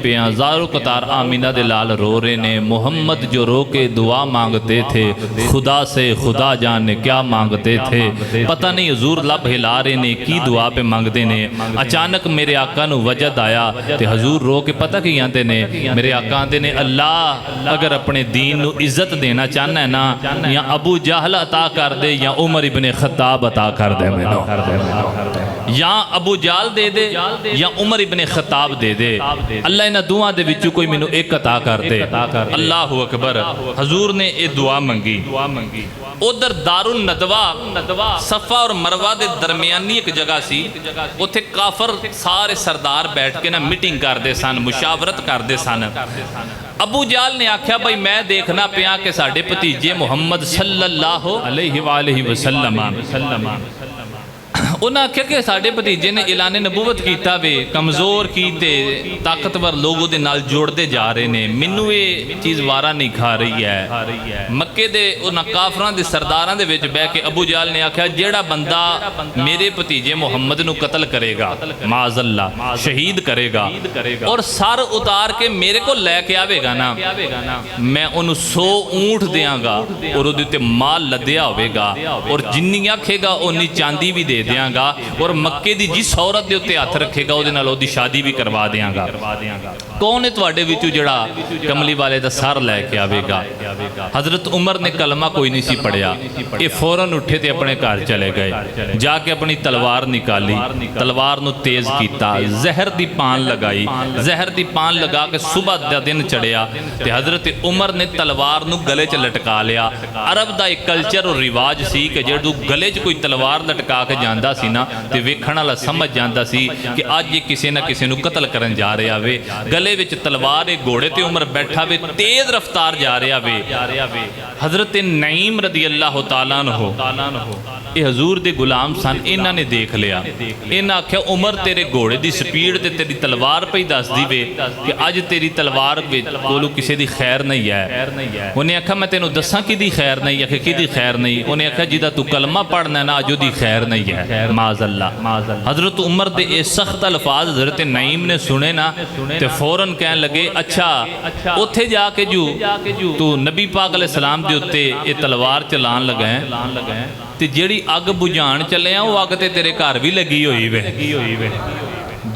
पे ज़ारो कतार आमीना दे लाल रो रहे ने। मोहम्मद जो रो के दुआ मांगते थे, खुदा से खुदा जाने क्या मांगते थे। पता नहीं हजूर लब हिला रहे ने की दुआ पे मंगते ने। अचानक मेरे आका नू वजद आया तो हजूर रो के पता की आते ने, मेरे आका आते ने अल्लाह अगर अपने दीन नू इज्जत देना चाहना है ना, या अबू जहल अता कर दे या उमर इब्ने खत्ताब अता कर दे मैनू, या अबू जहल दे दे या उमर इब्ने खत्ताब दे दे। अल्लाह इन्हां दुआ दे विचों कोई मैनू एक अता कर दे। अल्लाहु अकबर। हजूर ने ये दुआ मंगी। उधर दारुल नदवा सफा और मरवा के दरमियानी एक जगह सी, उत्थे काफर सारे सरदार बैठ के ना मीटिंग करते सन, मुशावरत करते सन। अबू जाल ने आख्या भाई मैं देखना पिया कि साडे भतीजे मुहम्मद सल्लल्लाहु अलैहि वसल्लम उन्हें आख्या कि साडे भतीजे ने ऐलान नबूवत किया वे, कमज़ोर की ते ताकतवर लोग उहदे नाल जोड़ते जा रहे हैं। मैनू ये चीज़ वारा नहीं खा रही है। मक्के दे उन्हां काफरां दे सरदारां दे विच बैठ के अबू जाल ने आख्या जिहड़ा बंदा मेरे भतीजे मुहम्मद नू कतल करेगा, माज़अल्लाह शहीद करेगा और सर उतार के मेरे को लैके आवेगा ना, मैं उन्होंने 100 ऊँट देंगा और उहदे उत्ते माल लद्या होवेगा और जिन्नी आखेगा उन्नी चांदी भी दे देंगा और मक्के दी जिस औरत दे उत्ते हथ रखेगा उहदे नाल उहदी शादी भी करवा देंगा। कौन है तुहाडे विचों जिहड़ा कमली वाले दा सर लैके आवेगा? हजरत उमर ने कलमा कोई नहीं सी पढ़िया, ये फौरन उठे ते अपने घर चले गए। जाके अपनी तलवार निकाली, तलवार नू तेज किया, जहर दी पान लगाई, जहर दी पान लगा के सुबह दा दिन चढ़िया ते हजरत उमर ने तलवार नू गले च लटका लिया। अरब दा एक कल्चर और रिवाज सी कि जदों गले च कोई तलवार लटका के जांदा सी ना ते वेखण वाला समझ जांदा सी कि अज ये किसी ना किसी नू कतल करन जा रहा वे। गले विच तलवार एक घोड़े ते उमर बैठा वे, तेज रफ्तार जा रहा वे। हजरत नईम रदी अल्लाह तआला अन्हु ये हजूर दे गुलाम सन, इन्हां ने देख लिया। इन्हां आख्या उमर तेरे घोड़े की स्पीड ते तेरी तलवार पे ही दसदी वे कि अज तेरी तलवार कोलों किसी की खैर नहीं है। उन्हें आख्या मैं तेनों दसा कि खैर नहीं, आखे कि खैर नहीं? उन्हें आख्या जिदा तू कलमा पढ़ना ना अज उहदी खैर नहीं है, माज़अल्लाह। हजरत उमर दे ये सख्त अल्फाज हजरत नईम ने सुने ना ते फौरन कहन लगे अच्छा उत्थे जाके जू तू नबी पाक अलैहिस्सलाम दे उत्ते ये तलवार चलान लगा है ते जेड़ी अग बुझाण चले वो अग ते तेरे घर भी लगी हुई वे।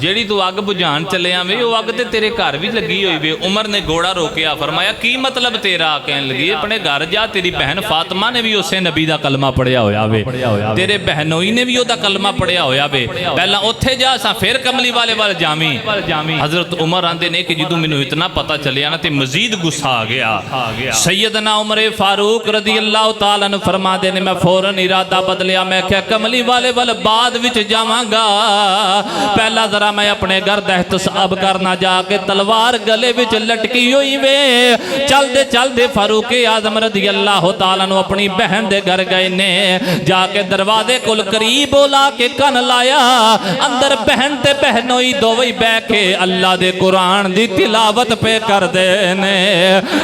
जेड़ी तू अग बुझाण चले वे वो अग ते तेरे घर भी लगी हुई वे। उमर ने घोड़ा रोकिया, फरमाया की मतलब तेरा? कहन लगी अपने घर जा, तेरी बहन फातिमा ने भी उसे नबी दा कलमा पढ़िया होया वे, तेरे बहनोई ने भी ओदा कलमा पढ़िया होया वे, पहला उत्थे जा सा फिर कमली वाले वाल जामी। हजरत उमर आंदे ने कि जदों मैनूं इतना पता चलिया ना ते मजीद गुस्सा आ गया। सैयदना उमर फारूक रदी अल्लाह तआला अन्हु फरमाते ने मैं फौरन इरादा बदलिया, मैं क्या कमली वाले वाल बाद विच जावांगा, पहला जरा मैं अपने घर दहतसाब करना, जाके तलवार गले विच लटकी हुई वे। चलते चलते फारूक आजम रज़ी अल्लाह तआला अन्हु अपनी बहन दे घर गए ने, जाके दरवाजे कोल करीब ला के कन लाया। अंदर बहन ते बहनोई दोवें बह के अल्लाह दे कुरान दी तिलावत पे करदे ने।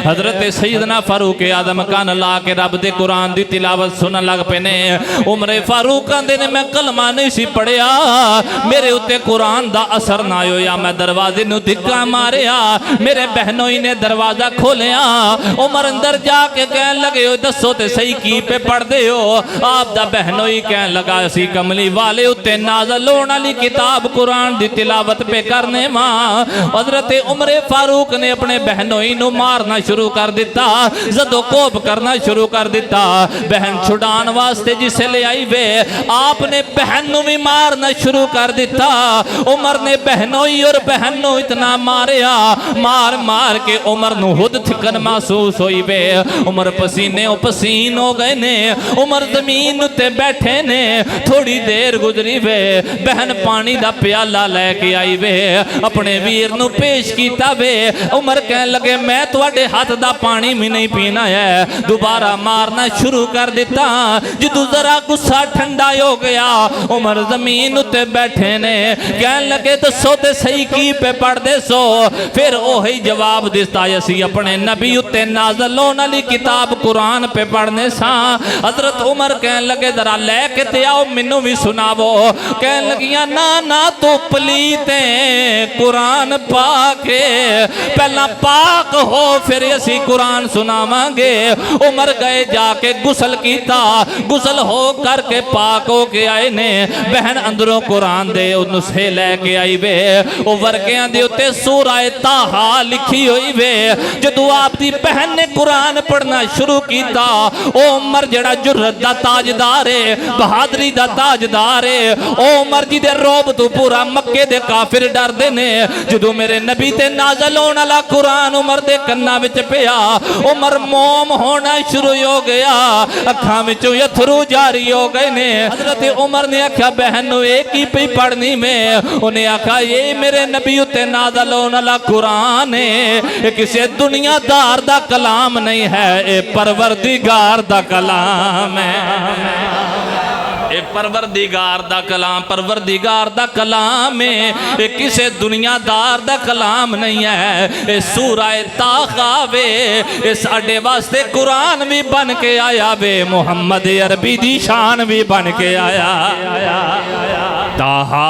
हजरत सैयदना फारूक आजम कन ला के रब दे कुरान दी तिलावत सुनन लग पे ने। उमर फारूक आंदे ने मैं कलमा नहीं सी पढ़िया, मेरे उत्ते कुरान दा असर ना होया, मैं दरवाजे नू धिक्का मारिया, मेरे बहनोई ने दरवाजा खोलिया। उमर अंदर जाके कहन लगे हो दसो ते सही की पे पढ़दे हो? आप दा बहनोई कहन लगा सी कमली वाले उत्ते नाज़िल होने वाली किताब कुरान दी तिलावत पे करने मां। हजरत उमर फारूक ने अपने बहनोई नू मारना शुरू कर दिता, जदों कोप करना शुरू कर दिता। बहन छुड़ान वास्ते जिसे ले आई वे, आपने बहन नू भी मारना शुरू कर दिता। उमर ने बहनोई और बहन नू इतना मारिया, मार मार के उमर नू खुद थिकन महसूस हुई वे। उमर पसीने पसीन हो गए ने, उमर जमीन उत्ते बैठे ने। थोड़ी देर गुजरी वे, बहन पानी दा प्याला लैके आई वे, अपने वीर नू पेश किया वे। उमर कहन लगे मैं तुहाडे हाथ दा पानी भी नहीं पीना है, दोबारा मारना शुरू कर दिता। जदों जरा गुस्सा ठंडा हो गया, उमर जमीन उत्ते बैठे ने, कहन लगे दसो तो सही की पे पढ़ते सो। फिर वही जवाब दिता असी अपने नबी उत्ते नाज़िल होने वाली किताब कुरान पे पढ़ने सा। हजरत उमर कहन लगे जरा लैके ते आओ मैनू भी सुनावो। कहन लगियां ना ना तू पलीत कुरान पा के पहला पाक हो फिर असी कुरान सुनावांगे। उमर गए जाके गुसल किया, गुसल हो करके पाक हो के आए ने। बहन अंदरों कुरान दे नुस्खे लैके आई वे। वो वर्गियां दे उत्ते सूरा ताहा लिखी हुई वे। जदों आपकी बहन ने कुरान पढ़ना शुरू किया ओ उमर जड़ा जुर्रत दा ताजदार है, बहादरी दा ताजदार है, ओ उमर जी दे रोब तो पूरा मक्के दे काफिर डरदे ने। जदों मेरे नबी ते नाज़िल होने वाला कुरान उमर दे कन्ना विच पिया, उमर मोम होना शुरू हो गया, अखां विचों अथरू जारी हो गए ने। हजरत उमर ने आख्या बहन एक ही पई पढ़नी में। उन्हें आख्या ये मेरे नबी उत्ते नाज़िल होने वाला कुरान है, ये किसी दुनियादार दा कलाम नहीं है, ये परवरदिगार दा कलाम है। परवरदिगार दा कलाम, परवरदिगार दा कलाम है, ये किसी दुनियादार दा कलाम नहीं है। ये सूरा ताहा वे, ये साडे वास्ते कुरान भी बन के आया वे, मुहम्मद अरबी दी शान भी बन के आया। ताहा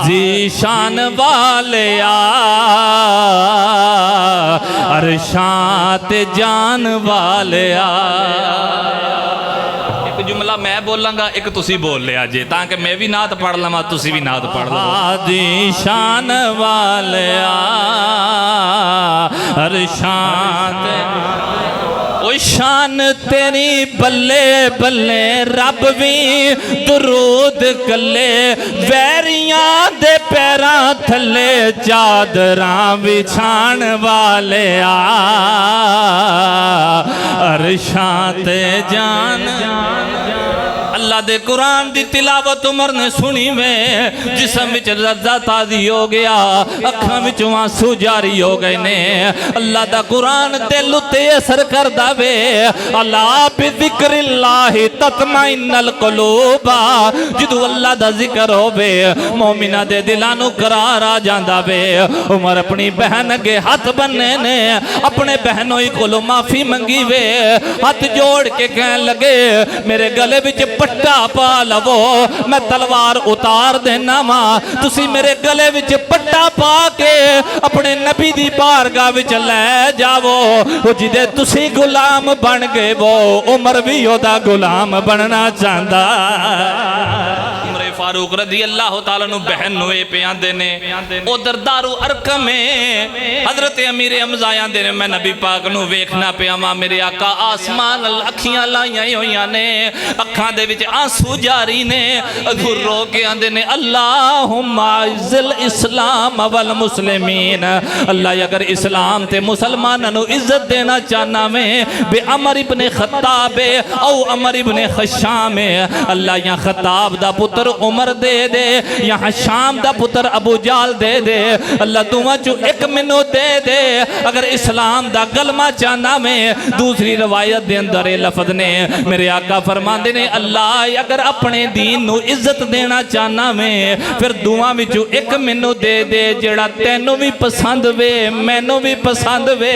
जी शान वालिया अरशात जान वालिया। जुमला मैं बोलांगा एक तुसी बोल लिया जे ताकि मैं भी नात पढ़ लवा तुसी भी नात पढ़ लो। आदि शान वालिया हर शान ओ शान तेरी बल्ले बल्ले रब भी दरूद कले। वैरियां दे पैरां थले चादरां बिछाण वालिया अरशां ते जान। अल्लाह दे कुरान दी तिलावत उमर ने सुनी में जिसम विच लज्जा ताज़ी हो गया, अखां विचों आंसू जारी हो गए ने। अल्लाह दा कुरान दिल उत्ते असर करदा वे। अला बिज़िक्रिल्लाहि तत्मइन्नुल कुलूब। जदों अल्लाह दा जिक्र होवे मोमिना दे दिलां नूं करार आ जांदा वे। उमर अपनी बहन अगे हथ बन्ने ने, अपने बहनों कोलों माफी मंगी वे। हाथ जोड़ के कहन लगे मेरे गले विच पट्टा पा लवो, मैं तलवार उतार देना वा, तुसी मेरे गले विच पट्टा पा के अपने नबी दी बारगाह विच ले जावो। वो जिदे तुसी गुलाम बन गए वो उमर भी ओदा गुलाम बनना चाहता। फारूक रज़ी अल्लाह तआला नु बहन नु ए पे आंदे ने। उधर दारू अरकम में हजरत अमीर हमजा आंदे ने मैं नबी पाक नु वेखना पिया वा। मेरे आका आसमान अखियां लाइयां होइयां ने, अखां दे विच आंसू जारी ने। हजूर रो के आंदे ने अल्लाहुम्मा इज़्ज़िल इस्लाम वल मुस्लिमीन। अल्लाह अगर इस्लाम ते मुसलमानां नु इज्जत देना चाहना में बे अमर इब्ने खत्ताब औ अमर इब्ने खशाम। अल्लाह या खत्ताब दा पुत्र उमर दे दे, यहाँ शाम दा पुत्र अबू जाल दे दे। अल्लाह दुआ चो एक मैनू दे दे। अगर इस्लाम दा गलमा चाहना में। दूसरी रवायत दे अंदर लफज ने मेरे आका फरमाते ने अल्लाह अगर अपने दीन नू इज्जत देना चाहना में फिर दुआ विचों एक मैनू दे दे जेड़ा तैनू भी पसंद वे मैनू भी पसंद वे।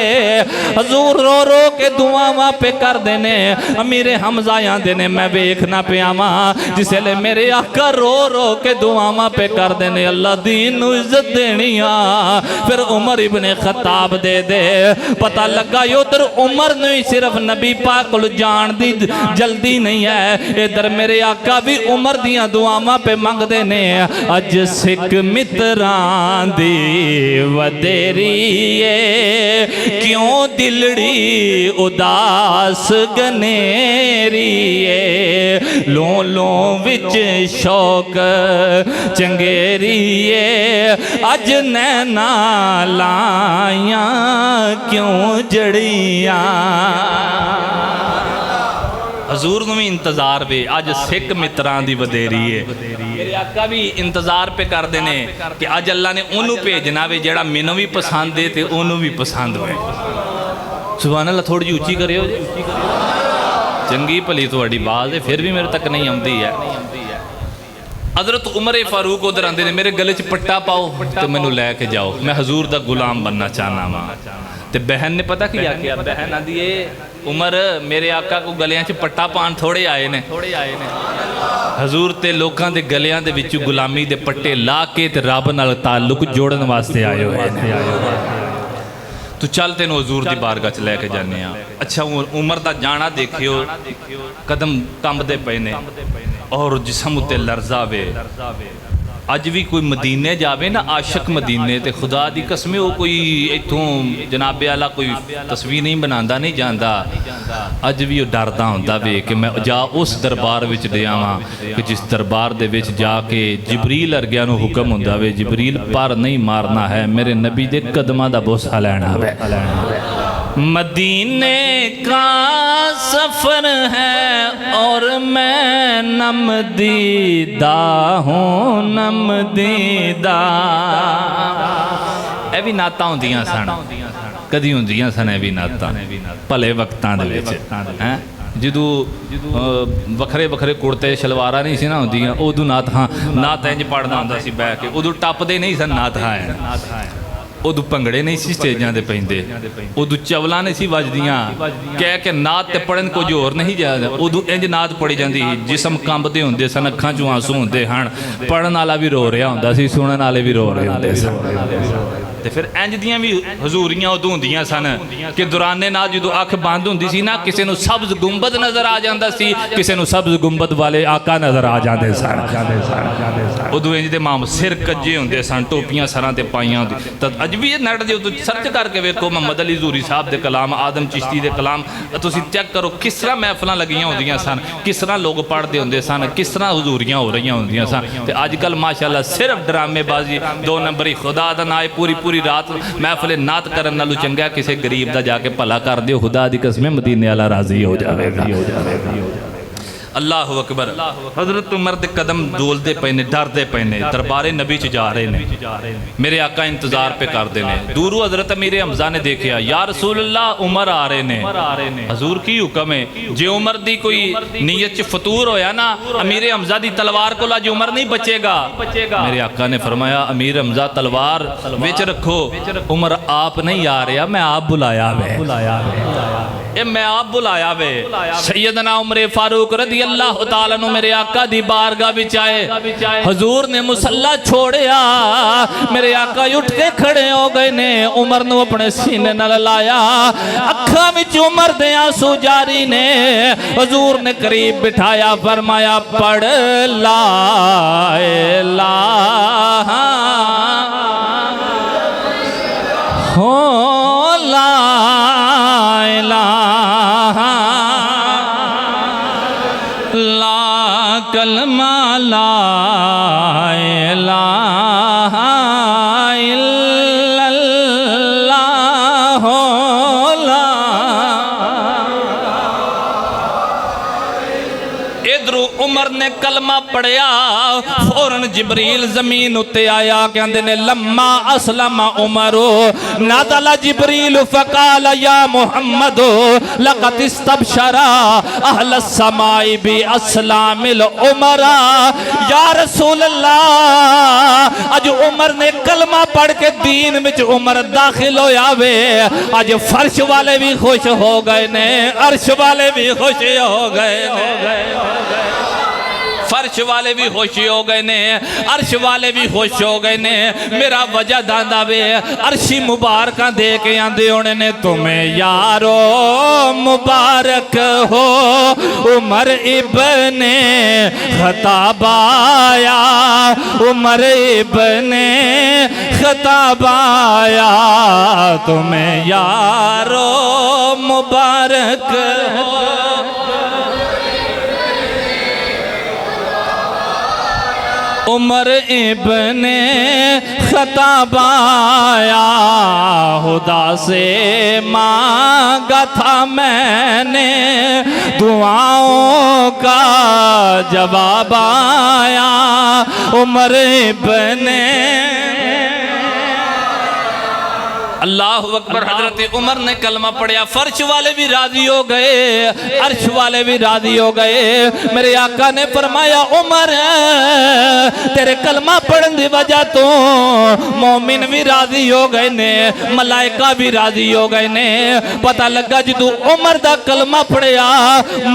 हजूर रो रो के दुआवां पे कर देने। अमीर हमजा आंदे ने मैं वेखना पिया वा जिसले मेरे आका रो रो के दुआवां पे कर देने अल्लाह दीन नू इज्जत देनी आ। फिर उमर इब्ने खत्ताब दे दे। पता लगा उधर उमर नहीं सिर्फ नबी पाक कोल जान दी जल्दी नहीं है, इधर मेरे आका भी उमर दियां दुआवां पे मंगदे ने। अज सिख मित्रां दी वदेरी क्यों दिलड़ी उदास गनेरी लो लो विच शौक चंगेरिए अज नैना लाइया क्यों जड़िया। हजूर नूं भी इंतजार वे अज सिख मित्रां दी वधेरी है। मेरे आका भी इंतजार पे करते ने कि अज अल्लाह ने उन्होंने भेजना वे जेड़ा मैनू भी पसंद है तो उन्होंने भी पसंद है। सुभान अल्लाह थोड़ी जी उची करियो जी। चंगी भली थोड़ी बात है फिर भी मेरे तक नहीं आती है। हज़रत उमर फारूक उधर आते हैं, मेरे गले च पट्टा पाओ तो मैनू लैके जाओ, मैं हजूर का गुलाम बनना चाहना वा। तो बहन ने पता की आख्या, बहन आदि उमर मेरे आका को गलियां च पट्टा पान थोड़े आए ने, हजूर ते लोगों के गलियां दे विच गुलामी दे पट्टे ला के ते रब नाल ताल्लुक जोड़न वास्ते आए हुए ने। तू चल तेन हजूर की बारगाह च लैके जाने। अच्छा उमर का जाना देखियो, कदम कंबदे पे ने और जिसम उत्ते लर्जा वे। अज भी कोई मदीने जावे ना आशिक मदीने, तो खुदा की कसम वो कोई इतों जनाबे वाला कोई तस्वीर नहीं बनाता नहीं जाता। अज भी वो डरदा होंदा वे कि मैं जा उस दरबार विच देआवां कि जिस दरबार दे विच जाके जिबरील अर्गिया नूं हुक्म होंदा वे, जिबरील पर नहीं मारना है, मेरे नबी दे कदमां दा बोसा लैना वे। मदीने का सफ़र है और मैं नमदीदा हूँ, नमदीदा। ये भी नातां होंदियां सन, कदी होंदियां सन ये भी नातां भले वक्तां दे विच हैं। जदों वखरे वखरे कुर्ते शलवारा नहीं सी ना होंदियां, उदों नात हाँ नात इंज पढ़दा हुंदा सी बह के, उदों टपदे नहीं सन नात हाँ, उदों भंगड़े नहीं सी स्टेजां दे पैंदे, उदों चवलां नहीं सी वजदियां, कह के नात ते पढ़न कुछ होर नहीं जादा। उदों इंज नात पढ़ी जाती, जिसम कंबदे हुंदे सन, अखां चों आंसू हुंदे हन, पढ़न वाला भी रो रहा हुंदा सी, सुनन वाले भी रो रहे हुंदे सन। तो फिर इंज दियां भी हजूरियां उदों हुंदियां सन कि दौराने नाल जदों अख बंद हुंदी सी ना, किसी नूं सब्ज गुंबद नज़र आ जांदा सी, किसी नूं सब्ज गुंबद वाले आका नज़र आ जांदे सन। उदों इंज दे माम सिर कज्जे हुंदे सन, टोपियां सरां ते पाईयां होंदी। अज भी नैट दे उत्ते सर्च करके वेखो, मोहम्मद अली हजूरी साहब के कलाम, आदम चिश्ती के कलाम, तुसीं चेक करो किस तरह महफिलां लगियां होंदियां सन, किस तरह लोग पढ़ते होंदे सन, किस तरह हजूरियां हो रही होंदियां सन। तो अजकल माशाअल्लाह सिर्फ ड्रामेबाजी, दो नंबरी, खुदा दा नाम पूरी पूरी रात महफिल नात करन नालों चंगा किसी गरीब दा जाके भला कर दिओ, खुदा दी कसम मदीने वाला राजी हो जाएगा। अल्लाह अकबर। हजरत उमर दे कदम डोलते पे ने, डरते पे ने, दरबारे नबी च जा रहे ने, मेरे आका इंतजार पे करते ने। दूरों हजरत अमीर हमजा ने देखा, या रसूल अल्लाह उमर आ रहे ने। हजूर की हुक्म है, जे उमर दी कोई नीयत च फतूर होया ना, अमीर हमजा दी तलवार को अज उमर नहीं बचेगा। मेरे आका ने फरमाया, अमीर हमजा तलवार विच रखो, उमर आप नहीं आ रहा, मैं आप बुलाया वे, मैं आप बुलाया वे। सैयदना उमर फारूक रदी अल्लाह तआला नु मेरे आका दी बारगाह विच आए, हजूर ने मुसल्ला छोड़िया, मेरे आका उठ के खड़े हो गए ने, उमर नु अपने सीने नाल लाया, अखां विच उमर दे आंसू जारी ने। हजूर ने करीब बिठाया, फरमाया पढ़ ला इलाहा हो, ला इलाहा, ला कलमा, ला इलाहा इल्लल्लाह हो, ला। इधरों उमर ने कलमा पढ़िया, फौरन जिबरील जमीन उत्ते आया, कहंदे ने लम्मा असलमा उमरो नादला जिबरील फकाल या मुहम्मद लक़द इस्तबशरा अहल समाई बि अस्लामिल उमरा। या रसूल अल्लाह, अज उमर ने कलमा पढ़ के दीन में उमर दाखिल होया वे, अज फर्श वाले भी खुश हो गए ने, अर्श वाले भी खुश हो गए, फर्श वाले भी खुश हो गए ने, अर्श वाले भी खुश हो गए ने। मेरा वजह दादा वे, अर्शी मुबारक दे के आंदे होने ने, तुम्हें यारो मुबारक हो, उमर इब्ने खत्ताब आया, उमर इब्ने खत्ताब आया, तुम्हें यारो मुबारक हो। उमर इब्ने खत्ताब आया, खुदा से मांगा था मैंने, दुआओं का जवाब आया, उमर इब्ने अल्लाह अकबर। हजरत उमर ने कलमा पढ़िया, फर्श वाले भी राजी हो गए, अर्श वाले भी राजी हो गए। मेरे आका ने फरमाया उमर तेरे कलमा पढ़ने की वजह तो मोमिन भी राजी हो गए ने, मलाइका भी राजी हो गए ने। पता लगा जदों उमर दा कलमा पढ़िया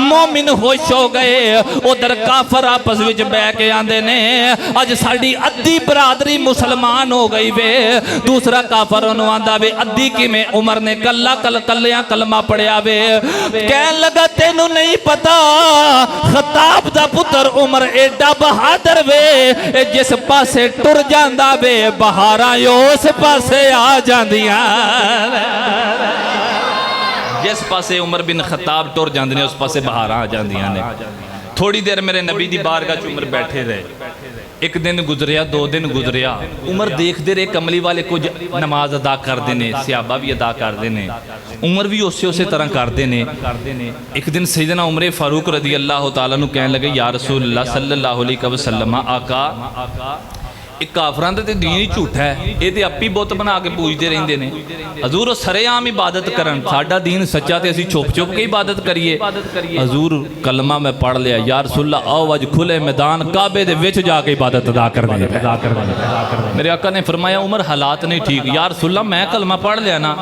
मोमिन खुश हो गए, उधर काफर आपस विच बह के आंदे ने अज साडी अद्धी बरादरी मुसलमान हो गई वे। दूसरा काफर उन्होंने आंदा वे अद्धी किवें? उमर ने कल्लियां कलमा पढ़िया वे। कहन लगा तेनू नहीं पता खताब दा पुत्र उमर एडा बहादुर वे, जिस पासे टुर जांदा वे बहारां उस पासे आ जांदियां। जिस पासे उमर बिन खताब टुर जांदे ने उस पासे बहारां आ जांदियां ने। थोड़ी देर मेरे नबी दी बारगाह च उमर बैठे रहे। एक दिन गुजरिया, 2 दिन गुजरिया, उमर देखते रहे कमली वाले कुछ नमाज अदा करते हैं, सहाबा भी अदा करते हैं, उमर भी उस तरह करते हैं। एक दिन सैयदना उमर फारूक रदी अल्लाह तआला नू कहन लगे या रसूलल्लाह सल्लल्लाहु अलैहि वसल्लम आका एक काफरां दा ते दीन ही झूठा है, ये तो आप ही बुत बना के पूजते रहते हैं। हजूर सरेआम इबादत करन, साडा दीन सच्चा ते असीं छुप छुप के इबादत करिए। हजूर कलमा मैं पढ़ लिया, या रसूलल्लाह आओ अज खुले मैदान काबे दे विच जाके इबादत अदा करनी है। मेरे आका ने फरमाया उमर हालात नहीं ठीक। या रसूलल्लाह मैं कलमा पढ़ लिया ना।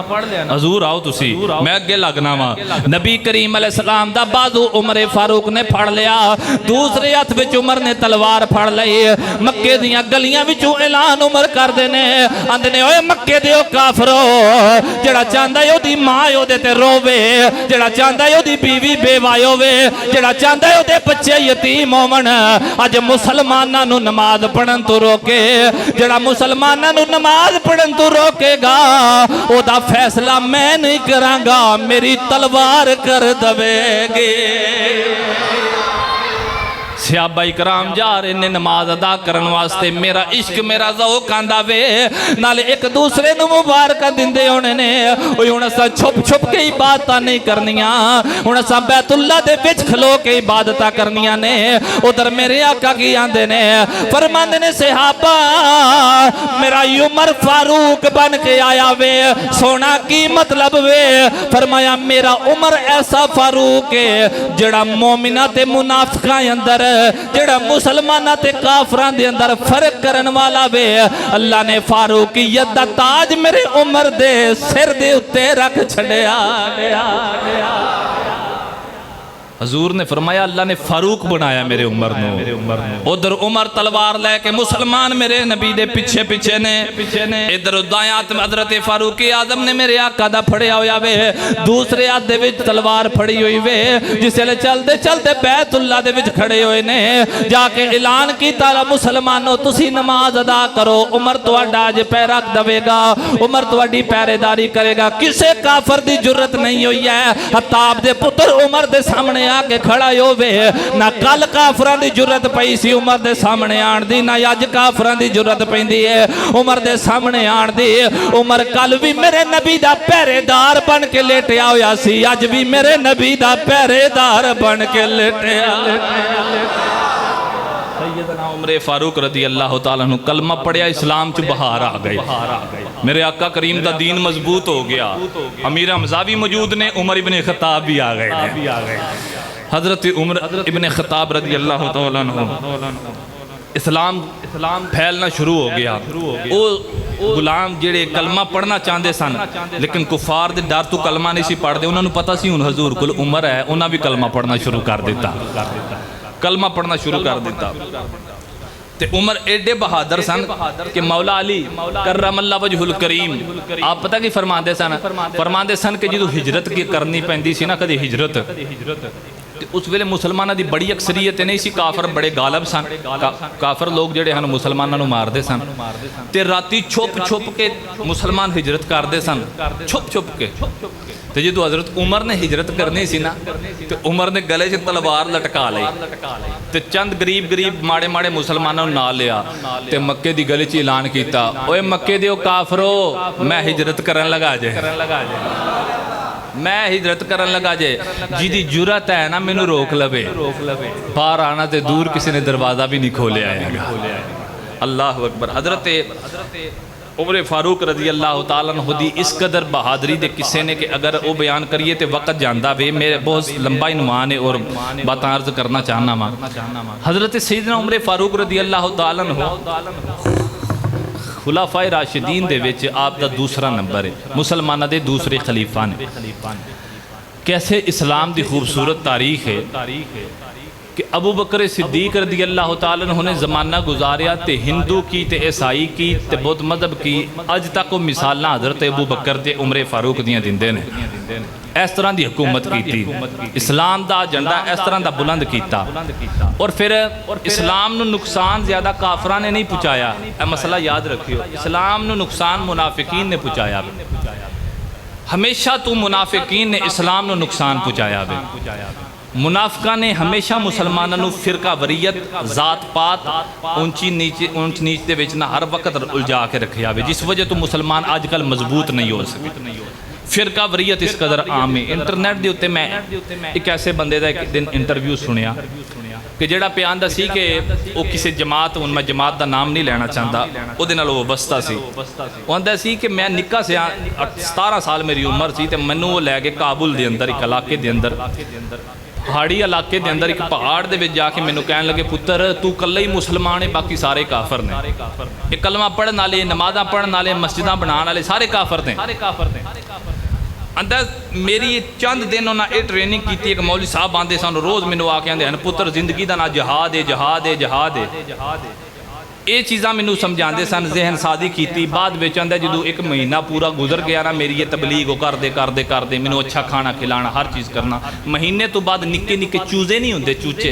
हजूर आओ तुसी मैं अगे लगना वा। नबी करीम अलैहिस्सलाम दा बाजू उमर फारूक ने फड़ लिया, दूसरे हथ विच उमर ने तलवार फड़ लई। मक्के दियां गलियां विचों ऐलान उमर करदे ने, आंदे ने ओए मक्के दे ओ काफरो, जेड़ा चाहंदा है ओदी मां ओदे ते रोवे, जेड़ा चाहंदा है ओदी बीवी बेवा होवे, जेड़ा चाहंदा है ओदे बच्चे यतीम होवन। अज मुसलमानां नूं नमाज पढ़न तो रोके, जेड़ा मुसलमानां नूं नमाज पढ़न तो रोकेगा ओदा फैसला मैं नहीं करांगा, मेरी तलवार कर दवेगी। सहाबा इकराम जा रहे ने नमाज अदा करने वास्ते, मेरा इश्क मेरा ज़ौक़ आंदा वे, नाले एक दूसरे नूं मुबारकां दिंदे होने ने। हुण असां छुप छुप के इबादतां नहीं करनियां, हुण असां बैतुल्लाह दे विच खलो के इबादतां करनियां ने। उधर मेरे आका की आंदे ने, फरमांदे ने सहाबा मेरा उमर फारूक बन के आया वे, सोना की मतलब वे? फरमाया मेरा उमर ऐसा फारूक है जेड़ा मोमिना ते मुनाफिकां अंदर, जेड़ा मुसलमाना ते काफरां दे अंदर फर्क करन वाला वे। अल्लाह ने फारूकियत दा ताज मेरे उमर दे सिर दे उत्ते रख छड़िया। हजूर ने फरमाया अल्लाह ने फारूक बनाया मेरे उमर नूं। उधर उमर तलवार लैके मुसलमान मेरे नबी दे पिछे पिछे ने, इधर दायां हाथ हजरत फारूक आजम ने मेरे आका दा फड़िया होया वे, दूसरे हाथ दे विच तलवार फड़ी हुई वे। जिसले चलते चलते बैतुल्लाह दे विच खड़े होए ने, जाके ऐलान कीता मुसलमानों तुसी नमाज अदा करो, उमर तुहाडा अज पैर रख दवेगा, उमर तुहाडी पहरेदारी करेगा। किसे काफर दी जुर्रत नहीं हुई है खत्ताब दे पुत्र उमर दे सामने आके खड़ा होवे। ना कल काफरां दी जुर्रत पई सी उमर दे सामने आण दी, ना अज काफरां दी जुर्रत पैंदी है उमर दे सामने आण दी। उमर कल भी मेरे नबी दा पहरेदार बन के लेटिया होया सी, अज भी मेरे नबी दा पहरेदार बन के लेटिया। सैयदना उमर फारूक रदी अल्लाह तआला अन्हु कलमा पढ़िया, इस्लाम च बहार आ गई। मेरे आका करीम दा दीन मजबूत हो गया। अमीर हमजा भी मौजूद ने, उमर इब्ने खत्ताब भी आ गए। हजरत उमर इब्ने खत्ताब रदी अल्लाह तआला अन्हु इस्लाम फैलना शुरू हो गया। वो गुलाम जेड़े कलमा पढ़ना चाहते सन लेकिन कुफार दे डर तो कलमा नहीं सी पढ़ते, उन्होंने पता सी हुण हजूर कोल उमर है, उन्हें भी कलमा पढ़ना शुरू कर दिता, कलमा पढ़ना शुरू कर दिता। ते उमर एडे बहादुर सन कि मौला अली करमल्ला वजहुल करीम आप पता की फरमाते सन कि जो हिजरत की करनी पैंदी सी ना, कदे हिजरत उस वेले मुसलमानों की बड़ी अक्सरीयत नहीं सी, काफर बड़े गालब सन, काफर लोग जेडे हैं मुसलमानों को मारते सन। ते राती छुप छुप के मुसलमान हिजरत करते सन, छुप छुप के। तो जो हजरत उमर ने हिजरत करनी सी ना, तो उमर ने गले च तलवार लटका ली, तो चंद गरीब माड़े माड़े मुसलमानों ना लिया, तो मक्के की गली च ऐलान किया, ओए मक्के दे काफरो मैं हिजरत करन लगा जे, मैं हिजरत करन लगा जे, जिदी जुरत है ना मैनू रोक लवे, बाहर आना तो दूर किसी ने दरवाज़ा भी नहीं खोलिया आएगा। अल्लाह अकबर। हजरत उमर फारूक रजी अल्लाह तआला अन्हु दी इस कदर बहादरी दे किस्से ने कि अगर वो बयान करिए तो वक्त जाता वे। मेरे बहुत लंबा इनवान है और बात अर्ज करना चाहना वा। हज़रत सैयदना उमर फारूक रजी अल्लाह तआला अन्हु खुलाफाए राशिदीन दे विच आप दा दूसरा नंबर है, मुसलमाना दे दूसरे खलीफा ने। कैसे इस्लाम दी खूबसूरत तारीख है कि अबू बकर सिद्दीक रदी अल्लाह तआला अन्हु ने ज़माना गुजारिया तो हिंदू की तो ईसाई की तो बौद्ध मजहब की, अज तक वो मिसाल हज़रत अबू बकर ते उमर फारूक दियां दिंदे ने। इस तरह की हुकूमत की, इस्लाम का झंडा इस तरह का बुलंद किया। और फिर इस्लाम नूं नुकसान ज़्यादा काफरां ने नहीं पहुँचाया, यह मसला याद रखियो। इस्लाम नूं नुकसान मुनाफिकीन ने पहुँचाया। हमेशा तो मुनाफिकीन ने इस्लाम नूं नुकसान पहुँचाया वे। मुनाफिका ने हमेशा मुसलमानों को फिरका वरीयत, जात पात, ऊंच नीच दे विच ना हर वक्त उलझा के रखे आवे, जिस वजह तो मुसलमान अजकल मजबूत नहीं हो सके। फिरका वरीयत इस कदर आम है। इंटरनेट के उत्ते मैं एक ऐसे बंदे का एक दिन इंटरव्यू सुनिया कि जिहड़ा पिया आंदा सी कि वो किसी जमात, हुण मैं जमात का नाम नहीं लेना चाहता, उहदे नाल वो वस्ता सी। वो आंदा सी कि मैं निक्का सिया 17 साल मेरी उम्र सी ते मैनू वो लै गए काबुल के अंदर, एक इलाके के अंदर, पहाड़ी इलाके के अंदर, एक पहाड़ के जाके मैनू कह लगे, पुत्र तू कल्ला ही मुसलमान है, बाकी सारे काफर ने। ये कलमा पढ़न वाले, नमाज़ां पढ़न वाले, मस्जिदां बनाने वाले सारे काफर ने। अंदर मेरी चंद दिन उन्हें ये ट्रेनिंग की। एक मौलवी साहब आते सन, रोज़ मैनू आके आते हैं, पुत्र जिंदगी का ना जहाद है, जहाद है, जहाद है। ये चीज़ां मैनू समझाते सन, जहन सादी की। बाद में आंदा जो एक महीना पूरा गुजर गया ना, मेरी ये तबलीग वो करते करते करते मैनू अच्छा खाना खिलाना, हर चीज़ करना। महीने तो बाद निक्के निक्के चूजे नहीं होंगे, चूचे,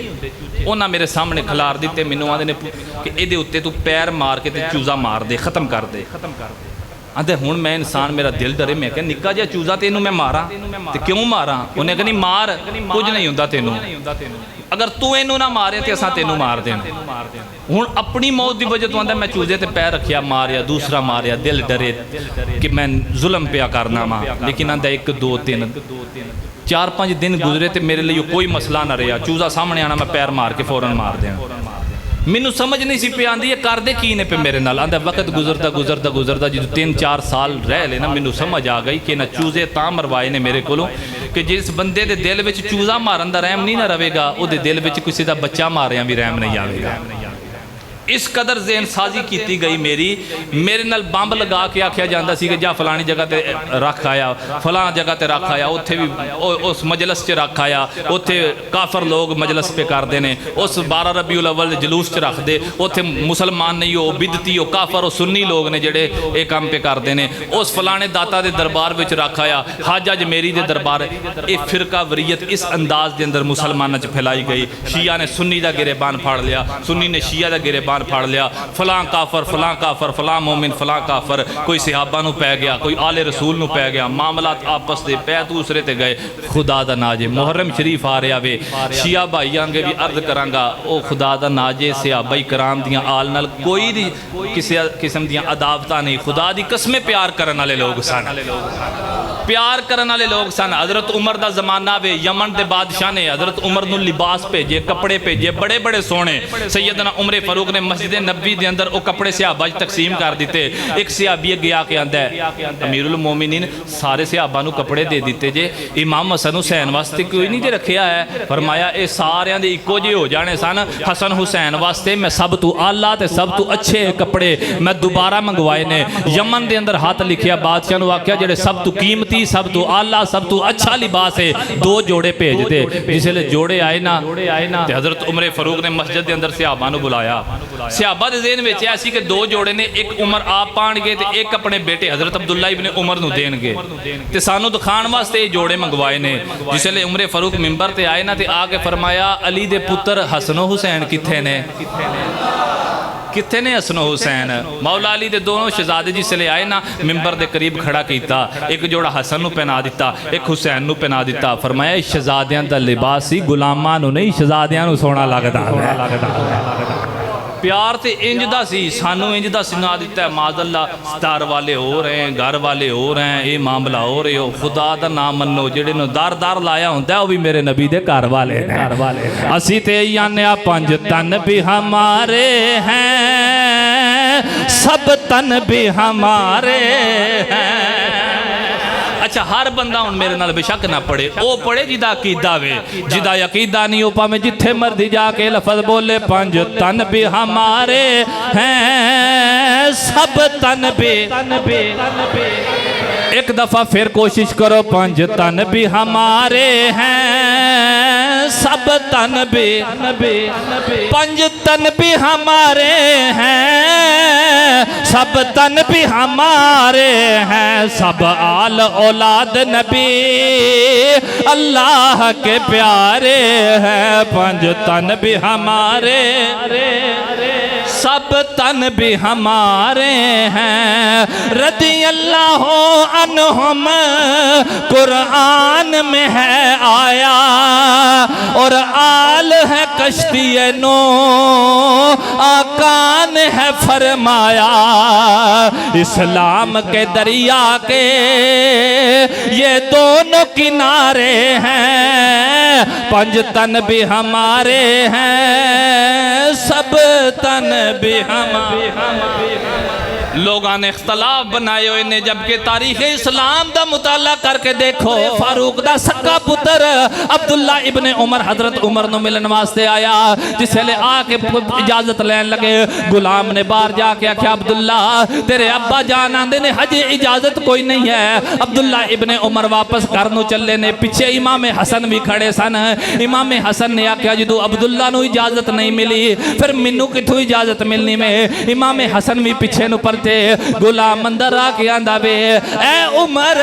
उन्हें मेरे सामने खिलार दिते। मैनू आते ने कि ये उत्ते तू पैर मार के ते चूजा मार दे, खत्म कर दे। आते हुण मैं इंसान, मेरा दिल डरे। मैं क्या निक्का जिहा चूजा तेनू मैं मारा तो क्यों मारा? उन्हें कहा नहीं मार, कुछ नहीं होंदा तेनू, अगर तू इनू ना मारे तो असां तेनू मार देना। हुण अपनी मौत की वजह तो आंदा मैं चूजे ते पैर रखिया, मारिया, दूसरा मारिया, दिल डरे कि मैं जुल्म पिया करना वा। लेकिन आंदा 1 2 3 4 5 दिन गुजरे तो मेरे लिए कोई मसला ना रहा। चूजा सामने आना, मैं पैर मार के फौरन मार देना। मैनू समझ नहीं सी पे आंदी, ये करदे की ने पे मेरे नाल। आंदा वक्त गुजरता गुजरता गुजरता जो 3 4 साल रह ले ना, मैनू समझ आ गई कि ना चूजे तां मरवाए ने मेरे कोलों कि जिस बंदे दे दिल विच चूजा मारन दा रहम नहीं ना रवेगा, उहदे दिल विच किसी दा बच्चा मारिया भी रहम नहीं आवेगा। इस कदर जहन साजी की गई मेरी। मेरे नाल बंब लगा के आख्या जाता सी कि जा फलानी जगह ते रख आया, फलां जगह ते रख आया, उत्थे भी उस मजलस च रख आया, उत्थे काफर लोग मजलस पे करते हैं। उस 12 रबीउल अव्वल जलूस च रख दे, उत्थे मुसलमान नहीं हो, बिदती हो, काफर हो, सुन्नी लोग ने जेड़े ये काम पे करते हैं। उस फलाने दाता के दरबार में रख आया, हज अज मेरी दे दरबार। ये फिरका वरीयत इस अंदाज के अंदर मुसलमानों च फैलाई गई। शिया ने सुन्नी का गिरेबान फाड़ लिया, सुन्नी ने शिया का गिरेबान फाड़ लिया, फलां काफर, फलां काफर, फलां मोमिन, फलां काफर। कोई सहाबा नूं पै गया, कोई आले रसूल नूं पै गया, मामलात आपस दे पै दूसरे ते गए। खुदा दा नाजे मुहर्रम शरीफ आ रहा वे, शिया भाई आंगे भी अर्ज करांगा, ओ खुदा दा नाजे सहाबा कराम दियां आल नाल कोई किसी किस्म दियां अदावतां नहीं। खुदा दी कसमें प्यार करने वाले लोग सन, प्यार करने वाले लोग सन। हज़रत उमर दा जमाना वे, यमन दे बादशाह ने हज़रत उमर नूं लिबास भेजे, कपड़े भेजे बड़े बड़े सोहने। सैयदना उमर फारूक ने मस्जिद नबी के अंदर वो कपड़े सहाबा तकसीम कर दिते। एक सहाबी अगे आके आंदा है, अमीरुल मोमिनीन सारे सहाबा नूं कपड़े दे दिते जे, इमाम हसन हुसैन वास्ते कोई नहीं जे रखिया है। फरमाया ये सारियां दे इक्को जे हो जाने सन। हसन हुसैन वास्ते मैं सब तू आला ते सब तू अच्छे कपड़े मैं दोबारा मंगवाए ने। यमन के अंदर हाथ लिखिया, बादशाह नूं आख्या जेड़े सब तू कीमती, सब तू आला, सब तू अच्छा लिबास है 2 जोड़े भेज दे। जिसले जोड़े आए ना ते हज़रत उमर फारूक ने मस्जिद के अंदर सहाबा नूं बुलाया। सहाबा दे ज़हन विच ऐसी कि 2 जोड़े ने, एक उमर आप पाणगे ते एक अपने बेटे हज़रत अब्दुल्ला इब्ने उमर नूं देणगे ते सानू दिखाण वास्ते ये जोड़े मंगवाए ने। जिसले उमर फारूक मिंबर ते आए ना ते आके फरमाया, अली दे पुत्र हसन हुसैन किथे ने? किथे ने हसन हुसैन? मौला अली दे दोनों शहजादे जिसले आए ना मिंबर के करीब खड़ा किया, एक जोड़ा हसन नूं पहना दिता, एक हुसैन नूं पहना दिता। फरमाया शहजादियां दा लिबास सी, गुलामां नूं नहीं, शहजादियां नूं सोहना लगदा। प्यार तो इंज दा सी, सानू इंज दा सुना दिता है। माज़अल्लाह स्टार वाले हो रहे हैं, घर वाले हो रहे हैं, ये मामला हो रहे हो। खुदा दा नाम मनो, जेड़े नु दर दर लाया होंदा वो भी मेरे नबी दे घर वाले ने। असी ते आने 5 तन भी हमारे हैं, सब तन भी हमारे हैं। अच्छा हर बंदा हुण मेरे नाल बेशक ना पढ़े, वो पढ़े जिदा अकीदा वे, जिदा अकीदा नहीं हो पावे जिथे मर्जी जाके लफज बोले पंज तन भी हमारे हैं, सब तन भी। एक दफा फिर कोशिश करो, पंज तन भी हमारे हैं, सब तन भी। पंज तन भी हमारे हैं, सब तन भी हमारे हैं, सब आल औलाद नबी अल्लाह के प्यारे हैं। पंज तन भी हमारे, सब तन भी हमारे हैं। रदी अल्लाह अन्हुम कुरान में है आया, और आल है कश्ती नो आका ने है फरमाया। इस्लाम के दरिया के ये दोनों किनारे हैं, पंज तन भी हमारे हैं, सब तन भी हमारे। लोगों ने इख्तलाफ बनाए हुए ने, जबकि तारीख इस्लाम का मुताला करके देखो, फारूक दा सक्का पुत्र अब्दुल्ला इब्ने उमर हजरत उमर नु मिलन वास्ते आया। जिसले आके इजाजत लैन लगे, गुलाम ने बाहर जाके आख्या अब्दुल्ला तेरे अब्बा जान आंदे ने हजे इजाजत कोई नहीं है। अब्दुल्ला इब्ने उमर वापस घर नु चले ने, पीछे इमाम हसन भी खड़े सन। इमाम हसन ने आख्या जो अब्दुल्ला नु इजाजत नहीं मिली, फिर मैनू किथों इजाजत मिलनी में। इमाम हसन भी पीछे नु पर गुलाम अंदर आके आंदा वे, ए उमर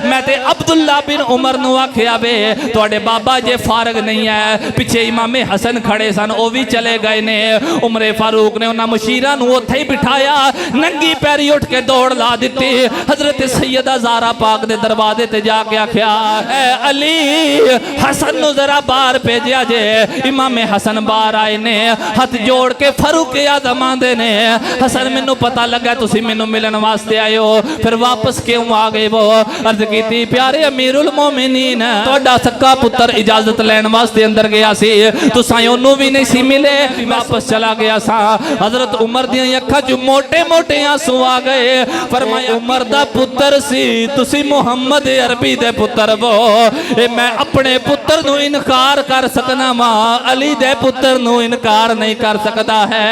मैं ते अब्दुल्ला बिन उमर नु आख्या वे तुहाडे बाबा जे फारग नहीं है। पीछे इमाम हसन खड़े सन, वो भी चले गए ने। उमरे फारूक ने उन्हां मुशीरा नु उत्थे ही बिठाया, नंगी पैरी उठ के दौड़ ला दी। हजरत सैयदा ज़ारा पाक दे दरवाजे ते जाके आख्या, ए अली हसन नु जरा बाहर भेजिया जे। इमाम हसन बाहर आए ने, हाथ जोड़ के फारूक आज़म आंदे ने, हसन मैनू पता लगा तुसी मैनू मिलन वास्ते आए हो, फिर वापस क्यों आ गए? वो अर्ज की प्यारे अमीरुल मोमिनीन तुहाडा सक्का पुत्र इजाजत लैन वास्ते अंदर गया सी, तुसां ओनू भी नहीं सी मिले, वापस चला गया सा। हजरत उमर दी अखां च मोटे मोटे आंसू आ गए। फरमाया उमर दा पुत्र सी, तुसी मुहम्मद अरबी दे पुत्र वो, मैं अपने पुत्र नू इनकार कर सकना वा, अली दे पुत्र नू इनकार नहीं कर सकता है।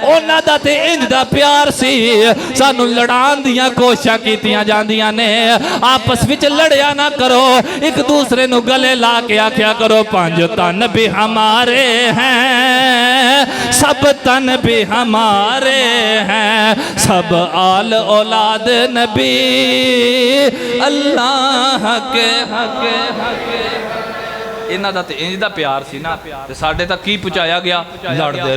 उन्हां दा ते इंज दा प्यार सी, सानू लड़ान दियां कोशिशां कीतियां जांदियां ने। आपस विच लड़िया ना करो, एक दूसरे नू गले ला के आख्या करो पंज तन भी हमारे हैं, सब तन भी हमारे हैं, सब आल औलाद नबी अल्लाह के हक। इन्हां दा ते इंज दा प्यार सी ना, ते साडे तक की पहुंचाया गया? लड़दे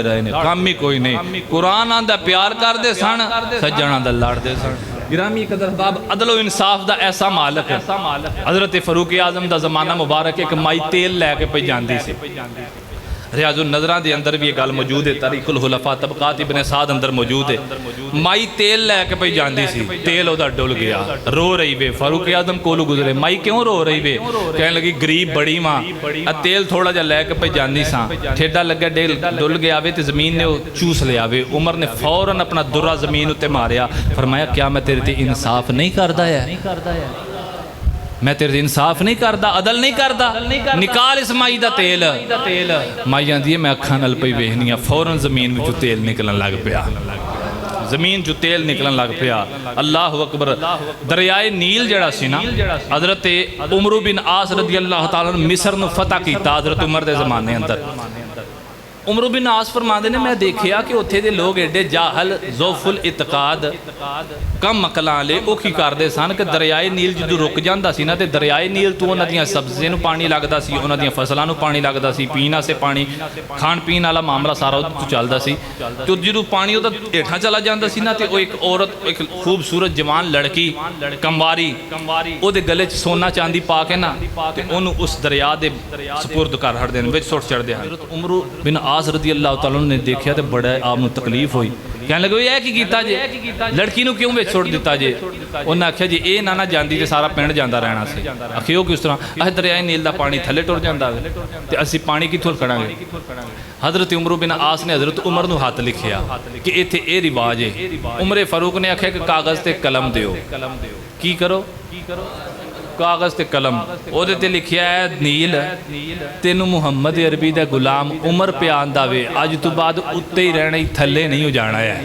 रहे ने, काम ही कोई नहीं। कुरान आंदा प्यार करदे सन, सज्जणा दा लड़दे सन। गिरामी कदर बाब अदलो इंसाफ दा ऐसा मालक है। हजरत फरूक आजम दा जमाना मुबारक एक माई तेल लैके पे जांदी सी। रियाजुन नजरा के अंदर भी ये गल मौजूद है, तारीखुल हुलफा तबकात इब्ने साद अंदर मौजूद है। माई तेल लैके पे जाती सी, तेल ओदा डुल गया, रो रही वे। फारूक आजम कोलू गुजरे, माई क्यों रो रही वे? कहने लगी गरीब बड़ी मां, तेल थोड़ा जा लैके पे जानी सा, ठेडा लगे डेल डुल गया वे, तो जमीन ने चूस लिया वे। उमर ने फौरन अपना दुरा जमीन उत्ते मारिया। फरमाया क्या मैं तेरे ते इंसाफ नहीं करदा है? मैं तेरे इंसाफ नहीं करता, अदल नहीं करता, निकाल इस माई दा तेल। माई आंदी है मैं अखां नाल पई वेखनी आ, फौरन जमीन विचों तेल निकलन लग पिया, जमीन चो तेल निकलन लग पिया। अल्लाह अकबर। दरियाए नील जड़ा सी ना, हजरत उमर बिन आस रदी अल्लाह तआला ने मिस्र नूं फतह कीता हजरत उमर दे जमाने अंदर। उमर बिन आस फरमाते ने मैं देखिया कि उत्थे दे लोग एडे जाहल ज़ोफुल इतकाद कम अकलां वाले वो की करदे सन कि दरियाए नील जदों रुक जांदा सी ना, ते दरियाए नील तो उन्हां दियां सब्जियां नूं पानी लगदा सी, उन्हां दियां फसलां नूं पानी लगदा सी, पीण वास्ते पानी, खाण पीण वाला मामला सारा उहदे तो चलदा सी। ते जदों पानी उहदा हेठां चला जांदा सी ना, ते ओह एक औरत, एक खूबसूरत जवान लड़की कंवारी, उहदे गले च सोना चांदी पा के ना, ते उहनूं उस दरिया दे सपुर्द कर छड्डदे ने, विच सुट छड्डदे हन। उमर बिन आस रज़ी अल्लाह तआला ने देखिया तो बड़ा आप तकलीफ हुई। कहने लगे यह की कीता जे, लड़की नूं क्यों विच सुट दिता जे? उन्हें आख्या जी ये ना जांदी ते सारा पिंड जांदा रहना सी। आखियो किस तरह? अस दरिया नील दा पानी थले टुर जांदा ते असीं पानी कित्थों कढांगे? हज़रत उमर बिन आस ने हज़रत उमर नूं हथ लिखिया कि इत्थे ये रिवाज है। उमर फारूक ने आख्या कि कागज़ ते कलम दिओ। की करो? कागज़ ते कलम। उहदे ते लिखिया है नील तेनू मुहम्मद अरबी दा गुलाम उमर पे आंदा वे, अज तो बाद उत्ते ही रहना, थले नहीं हो जाना है।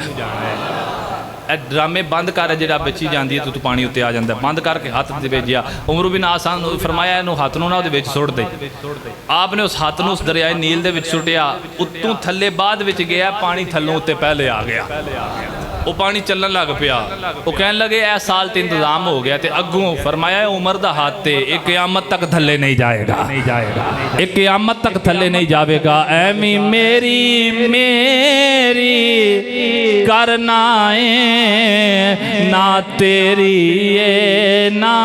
ड्रामे बंद कर, जो बची जाती है तू पानी उत्ते आ जाता, बंद करके हाथ से भेजिया। उमर बिन आसान फरमाया इनू हाथ नूं ना उहदे विच सुट दे। आपने उस हाथ नूं उस दरियाए नील दे विच सुटिया, उत्तों थले बाद विच गया, पानी थलों उत्ते पहले आ गया। वो पानी चलन लग पिया। वो कहने लगे ए साल तो इंतजाम हो गया। तो अगों फरमाया उमर दा हाथ ते एक क़यामत तक थले नहीं जाएगा, एक क़यामत तक थले नहीं जाएगा। ऐमी मेरी मेरी करना है ना तेरी है ना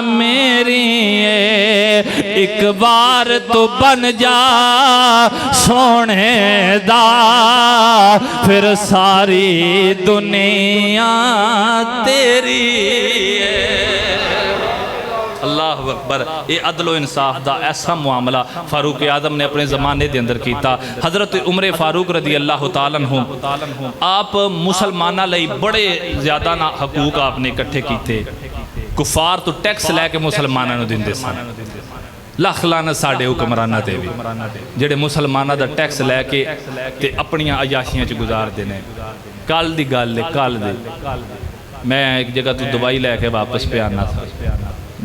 मेरी है, एक बार तो बन जा सोने दा, फिर सारी दुनिया तेरी है। अल्लाह अकबर। ये अदलो इंसाफ दा ऐसा मुआमला फारूक आजम ने अपने ज़माने के अंदर किया। हज़रत उमर फारूक रदी अल्लाह तआला अन्हु आप मुसलमाना लई बड़े ज़्यादा ना हकूक आपने इकट्ठे किए। कुफार तो टैक्स लैके मुसलमानों को दिंदे सन। लख लानत साडे हुक्मराना ते भी जेडे मुसलमाना दा टैक्स लैके ते अपनियां अयाशियां च गुजारदे ने। कल दी गल है, कल दी मैं एक जगह तो दवाई लैके वापस पे आना था।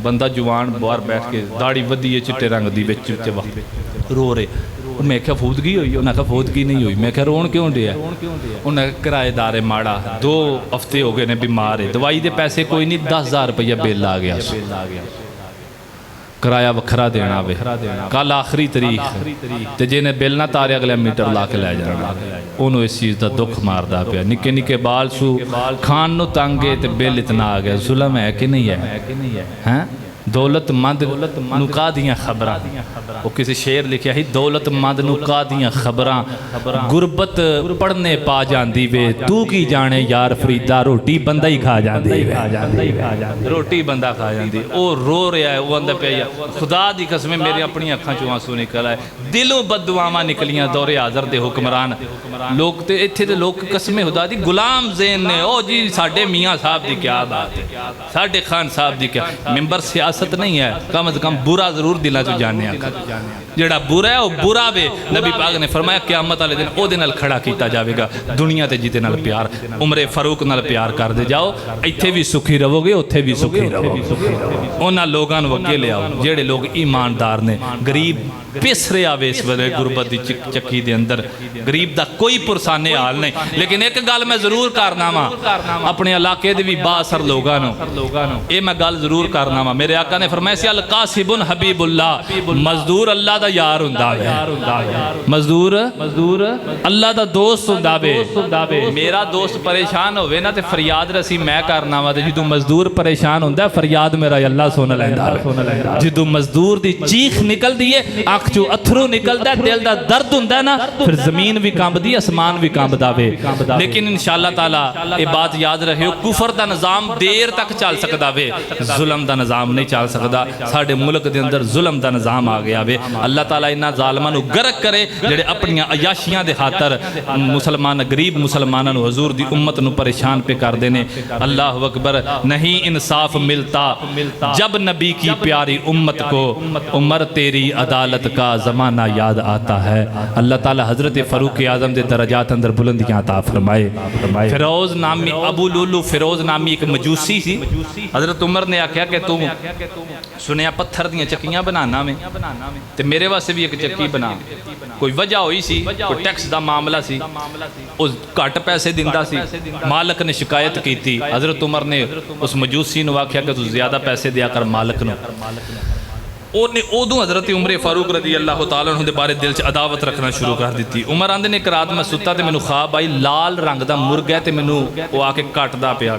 बंदा जवान बाहर बैठ के दाढ़ी वधी है चिट्टे रंग की, बिच रो रहे। मैं क्या फौदगी हुई? उन्हें कहा फौदगी नहीं हुई। मैं क्या रोन क्यों दिया? उन्हें किराएदार है माड़ा, 2 हफ्ते हो गए ने बीमार है, दवाई के पैसे कोई नहीं, 10,000 रुपया बिल आ गया, किराया वखरा देना वे, कल आखिरी तरीक ते जिन्हें बिल ना तारे अगले मीटर ला के लै जाना। उन्होंने इस चीज़ का दुख मारदा पिया। निके निके बाल सू, खान नूं तंग है ते बिल इतना आ गया। जुल्म है कि नहीं है? हैं दौलतमंद नूं कादियां खबरां, वो किसी शेर लिखिया ही, दौलतमंद नूं कादियां खबरां गुरबत पढ़ने पा जाती वे, तू की जाने यार फरीदा रोटी बंदा ही खा जाती वे, रोटी बंदा खा जाती। वो रो रहा है, वो आंदा पिया खुदा दी कसम मेरी अपनी अखां चों आंसू निकल आए, दिलों बददुआवां निकलियां। दौरे हाज़र दे हुक्मरान लोग ते इत्थे दे लोग कसम खुदा दी गुलाम ज़ैन ने। ओ जी साडे मियाँ साहब दी क्या बात है, साडे खान साहब दी क्या मिंबर सियासत नहीं है, कम से कम बुरा जरूर दिलों चो जाने। जेड़ा बुरा है वह बुरा वे। नबी पाक ने फरमाया क़यामत वाले दिन ओदे नाल खड़ा किया जाएगा। दुनिया ते जिदे नाल प्यार उमरे फारूक नाल प्यार करदे जाओ, इत्थे भी सुखी रहोगे, उत्थे भी सुखी रहोगे। उन्हां लोगां नूं अगे ले आओ जेड़े लोग ईमानदार ने। गरीब पिस रहा वे इस वेले गुरबत की चक्की दे अंदर, गरीब दा कोई पुरसाने हाल नहीं। लेकिन एक गल मैं जरूर करना वा अपने इलाके दे भी बाअसर लोगां नूं, ये मैं गल जरूर करना वा। मेरे आका ने फरमाया सी अल कासिबुन हबीबुल्लाह, मजदूर अल्लाह दा यार हुंदा वे। मजदूर अल्लाह दा दोस्त हुंदा वे। मेरा दोस्त परेशान होवे ना ते फरियाद रसी मैं करना वा, ते जदों मजदूर परेशान हुंदा फरियाद मेरा अल्लाह सुन लैंदा। जदों मजदूर दी चीख निकलदी है, अख चो अथरू निकलता है, दिल का दर्द हुंदा ना, फिर जमीन भी कंबदी, आसमान भी कंबदा वे। लेकिन इंशाअल्लाह ताला ये बात याद रखियो, कुफर का निज़ाम देर तक चल सकता वे, जुल्म का निज़ाम नहीं चल सकता। साडे मुल्क के अंदर जुल्म का निज़ाम आ गया वे। अल्लाह ताला इन्हां ज़ालिमां नूं गर्क करे जेड़े अपनियां अयाशियां दे खातर मुसलमान गरीब मुसलमानां नूं हजूर दी उम्मत नूं परेशान पे करदे ने। अल्लाह अकबर। नहीं इंसाफ मिलता जब नबी की प्यारी उम्मत को उमर तेरी अदालत का ज़माना याद आता है। अल्लाह ताला हज़रत फ़ारूक आज़म के दरजात अंदर बुलंदियाँ अता फरमाए। फिरोज़ नामी अबू लुलू फिरोज़ नामी एक मजूसी सी। हज़रत उमर ने आख्या कि तू सुनिया पत्थर दियां चक्कियां बनाना में, ते मेरे वास्ते भी एक चक्की बना। कोई वजह हुई सी, कोई टैक्स का मामला सी, उस घट पैसे दिंदा सी। मालक ने शिकायत की थी। हज़रत उमर ने उस मजूसी नूं आख्या कि तू ज़्यादा पैसे दिया कर मालक नूं। ਉਹਨੇ ਉਦੋਂ ਹਜ਼ਰਤ ਉਮਰ ਫਾਰੂਕ ਰਜ਼ੀ ਅੱਲਾਹੁ ਤਾਲਾ अन्हु ਦੇ ਬਾਰੇ ਦਿਲ 'ਚ ਅਦਾਵਤ ਰੱਖਣਾ ਸ਼ੁਰੂ ਕਰ ਦਿੱਤੀ। ਉਮਰ ਆਂਦੇ ਨੇ ਇੱਕ ਰਾਤ ਮੈਂ ਸੁੱਤਾ ਤੇ ਮੈਨੂੰ ख्वाब ਆਈ ਲਾਲ ਰੰਗ ਦਾ ਮੁਰਗਾ ਤੇ ਮੈਨੂੰ ਉਹ ਆ ਕੇ ਕੱਟਦਾ ਪਿਆ।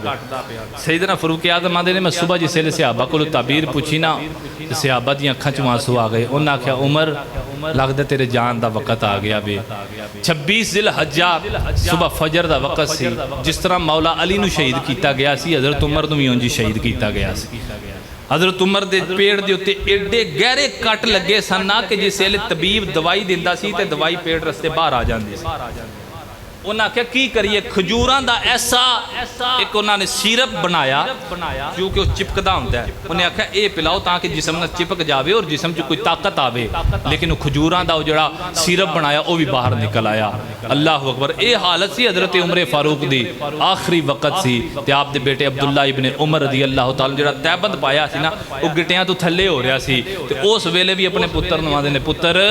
ਸੈਯਦਨਾ ਫਾਰੂਕ ਆਜ਼ਮ ਆਂਦੇ ਨੇ ਮੈਂ ਸੁਬਹ ਜਿਸ ਵੇਲੇ ਸਹਾਬਾ ਕੋਲ ਤਾਬੀਰ ਪੁੱਛੀ ਨਾ ਤੇ ਸਹਾਬਾ ਦੀਆਂ ਅੱਖਾਂ 'ਚ ਆਂਸੂ ਆ ਗਏ। ਉਹਨਾਂ ਆਖਿਆ ਉਮਰ लगता तेरे जान का वक़्त आ गया वे। 26 जिल हज्जा सुबह फजर का वक़्त सी। जिस तरह मौला अली नूं शहीद किया गया सी हज़रत उमर नूं भी उंज शहीद किया गया सी। हज़रत उमर के पेड़ के उत्ते एडे गहरे कट लगे सन ना कि जिस वेले तबीब दवाई दिंदा सी ते दवाई पेट रस्ते बाहर आ जाती सी। उन्हें आख्या की करिए खजूरां दा ऐसा एक उन्होंने सिरप बनाया क्योंकि वह चिपकदा होंदा है। उन्हें आख्या ये पिलाओ ताकि जिसम न चिपक जाए और जिसम च कोई ताकत आवे। लेकिन खजूरां दा जो सिरप बनाया वह भी बाहर निकल आया। अल्लाह अकबर। ये हालत सी हज़रत उमर फारूक दी आखिरी वक़्त सी ते आप दे बेटे अब्दुल्ला इब्ने उमर रज़ी अल्लाह तआला जो तैबंद पाया सी ना वह गिटियां तो थले हो रहा सी ते उस वेले भी अपने पुत्र नूं आंदे ने पुत्र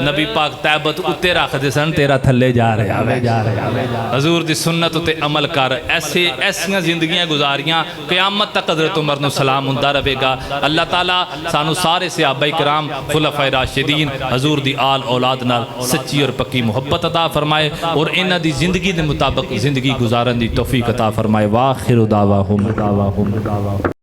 नबी पाक तैबत उत्ते रखदे सन तेरा थले जा रहा हजूर दी सुन्नत उत्ते अमल कर। ऐसे ऐसियां जिंदगियां गुजारियां क़यामत तक हज़रत उमर नूं सलाम हुंदा रहेगा। अल्लाह ताला सानू सारे सहाबाए किराम खुलफाए राशिदीन हजूर दी आल औलाद नाल सच्ची और पक्की मुहब्बत अता फरमाए और इन्हां दी जिंदगी दे मुताबिक जिंदगी गुजारन दी तौफीक अता फरमाए। वाखिर दावाहुम